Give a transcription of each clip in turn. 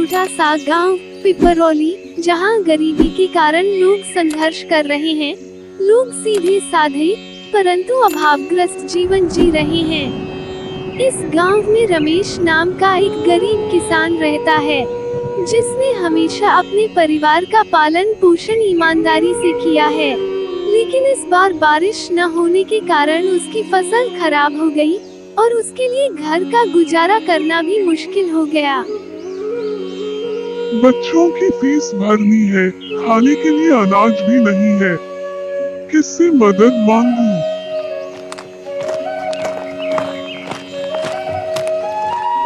छोटा सा गांव पिपरौली, जहां गरीबी के कारण लोग संघर्ष कर रहे हैं। लोग सीधे साधे परंतु अभावग्रस्त जीवन जी रहे हैं। इस गांव में रमेश नाम का एक गरीब किसान रहता है, जिसने हमेशा अपने परिवार का पालन पोषण ईमानदारी से किया है। लेकिन इस बार बारिश न होने के कारण उसकी फसल खराब हो गई और उसके लिए घर का गुजारा करना भी मुश्किल हो गया। बच्चों की फीस भरनी है, खाने के लिए अनाज भी नहीं है, किससे मदद मांगूं?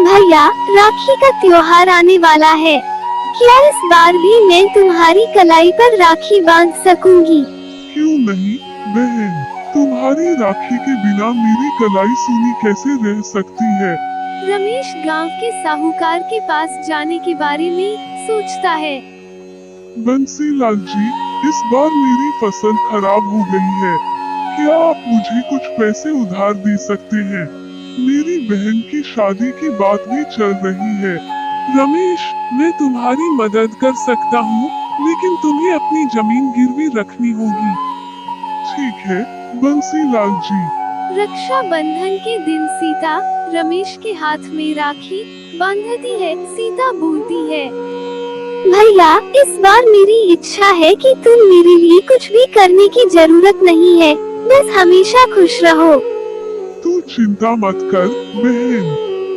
भैया, राखी का त्योहार आने वाला है, क्या इस बार भी मैं तुम्हारी कलाई पर राखी बांध सकूंगी? क्यों नहीं बहन, तुम्हारी राखी के बिना मेरी कलाई सूनी कैसे रह सकती है? रमेश गांव के साहूकार के पास जाने के बारे में सोचता है। बंसीलाल जी, इस बार मेरी फसल खराब हो गई है, क्या आप मुझे कुछ पैसे उधार दे सकते हैं? मेरी बहन की शादी की बात भी चल रही है। रमेश, मैं तुम्हारी मदद कर सकता हूँ, लेकिन तुम्हें अपनी जमीन गिरवी रखनी होगी। ठीक है बंसीलाल जी। रक्षाबंधन के दिन सीता रमेश के हाथ में राखी बांधती है। सीता बोलती है, भैया, इस बार मेरी इच्छा है कि तुम मेरे लिए कुछ भी करने की जरूरत नहीं है, बस हमेशा खुश रहो। तू चिंता मत कर बहन,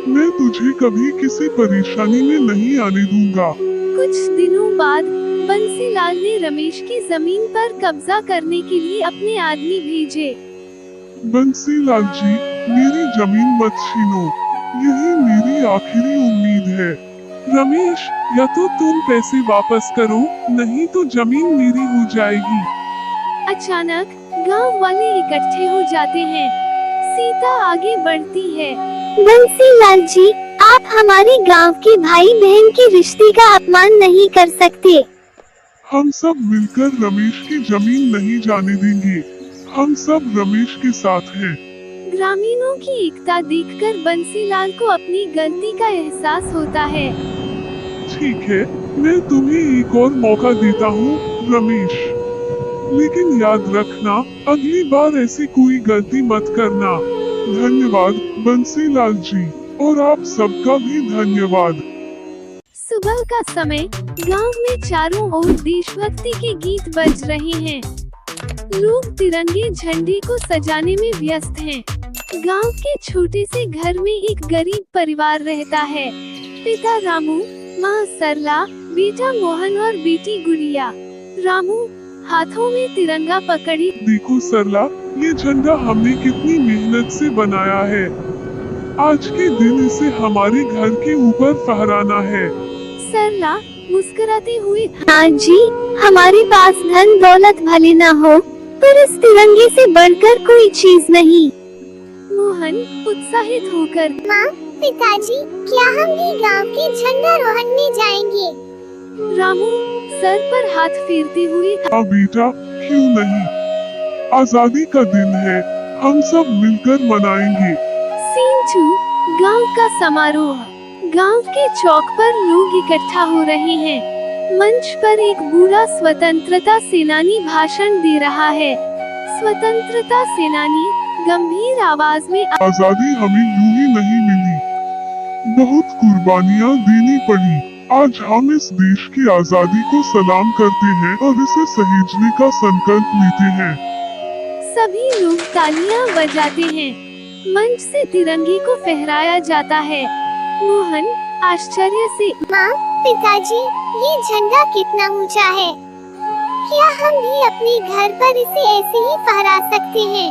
मैं तुझे कभी किसी परेशानी में नहीं आने दूंगा। कुछ दिनों बाद बंसीलाल ने रमेश की जमीन पर कब्जा करने के लिए अपने आदमी भेजे। बंसीलाल जी, मेरी जमीन मत छीनो, यही मेरी आखिरी उम्मीद है। रमेश, या तो तुम पैसे वापस करो, नहीं तो जमीन मेरी हो जाएगी। अचानक गांव वाले इकट्ठे हो जाते हैं। सीता आगे बढ़ती है। बंसीलाल जी, आप हमारे गांव के भाई बहन के रिश्ते का अपमान नहीं कर सकते। हम सब मिलकर रमेश की जमीन नहीं जाने देंगे, हम सब रमेश के साथ हैं। ग्रामीणों की एकता देखकर बंसीलाल को अपनी गलती का एहसास होता है। ठीक है, मैं तुम्हें एक और मौका देता हूँ रमेश, लेकिन याद रखना, अगली बार ऐसी कोई गलती मत करना। धन्यवाद बंसीलाल जी, और आप सबका भी धन्यवाद। सुबह का समय, गांव में चारों ओर देशभक्ति के गीत बज रहे हैं। लोग तिरंगे झंडे को सजाने में व्यस्त हैं। गांव के छोटे से घर में एक गरीब परिवार रहता है। पिता रामू, माँ सरला, बेटा मोहन और बेटी गुड़िया। रामू हाथों में तिरंगा पकड़ी। देखो सरला, ये झंडा हमने कितनी मेहनत से बनाया है। आज के दिन इसे हमारे घर के ऊपर फहराना है। सरला मुस्कुराते हुए, हाँ जी, हमारे पास धन दौलत भले न हो, पर इस तिरंगे से बढ़कर कोई चीज नहीं। मोहन उत्साहित होकर, माँ, पिताजी, क्या हम भी गांव के झंडारोहण में जाएंगे? रामू सर पर हाथ फेरते हुए, हाँ बेटा, क्यों नहीं, आजादी का दिन है, हम सब मिलकर मनाएंगे। सीन 2, गांव का समारोह। गांव के चौक पर लोग इकट्ठा हो रहे हैं। मंच पर एक बूढ़ा स्वतंत्रता सेनानी भाषण दे रहा है। स्वतंत्रता सेनानी गंभीर आवाज में, आजादी हमें यूं ही नहीं मिली, बहुत कुर्बानियां देनी पड़ी। आज हम इस देश की आजादी को सलाम करते हैं और इसे सहेजने का संकल्प लेते हैं। सभी लोग तालियां बजाते हैं। मंच से तिरंगे को फहराया जाता है। मोहन आश्चर्य से, माँ, पिताजी, ये झंडा कितना ऊंचा है, क्या हम भी अपने घर पर इसे ऐसे ही फहरा सकते हैं?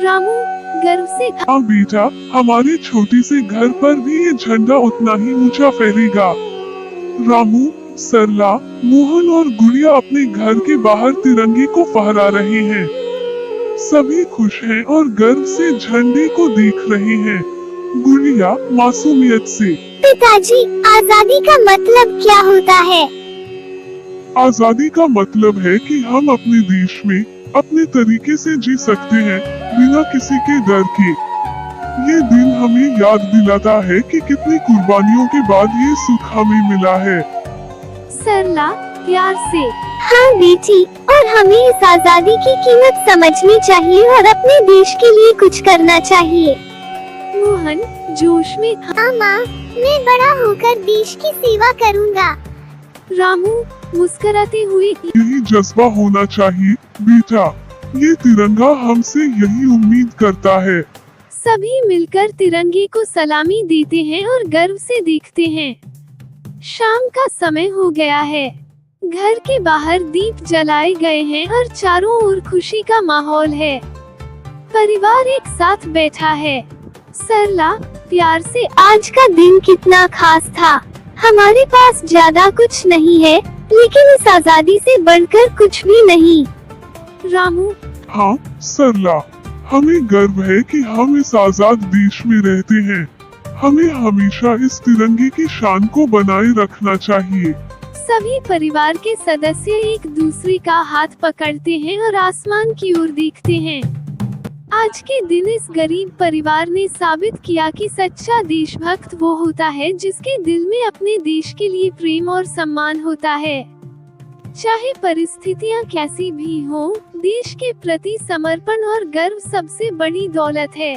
रामू गर्व से, हाँ बेटा, हमारे छोटे से घर पर भी ये झंडा उतना ही ऊंचा फहरेगा। रामू, सरला, मोहन और गुड़िया अपने घर के बाहर तिरंगे को फहरा रहे हैं। सभी खुश हैं और गर्व से झंडे को देख रहे हैं। गुड़िया मासूमियत से, पिताजी, आजादी का मतलब क्या होता है? आजादी का मतलब है कि हम अपने देश में अपने तरीके से जी सकते हैं, बिना किसी के डर के। ये दिन हमें याद दिलाता है कि कितनी कुर्बानियों के बाद ये सुख हमें मिला है। सरला प्यार से। हाँ बेटी, और हमें इस आजादी की कीमत समझनी चाहिए और अपने देश के लिए कुछ करना चाहिए। मोहन जोश में। हाँ माँ, मैं बड़ा होकर देश की सेवा करूँगा। रामू मुस्कुराते हुए। यही जज्बा होना चाहिए बेटा, ये तिरंगा हमसे यही उम्मीद करता है। सभी मिलकर तिरंगे को सलामी देते हैं और गर्व से देखते हैं। शाम का समय हो गया है। घर के बाहर दीप जलाए गए हैं और चारों ओर खुशी का माहौल है। परिवार एक साथ बैठा है। सरला प्यार से। आज का दिन कितना खास था। हमारे पास ज्यादा कुछ नहीं है, लेकिन इस आजादी से बढ़कर कुछ भी नहीं। रामू। हाँ सरला, हमें गर्व है कि हम इस आजाद देश में रहते हैं। हमें हमेशा इस तिरंगे की शान को बनाए रखना चाहिए। सभी परिवार के सदस्य एक दूसरे का हाथ पकड़ते हैं और आसमान की ओर देखते हैं। आज के दिन इस गरीब परिवार ने साबित किया कि सच्चा देशभक्त वो होता है जिसके दिल में अपने देश के लिए प्रेम और सम्मान होता है। चाहे परिस्थितियां कैसी भी हों, देश के प्रति समर्पण और गर्व सबसे बड़ी दौलत है।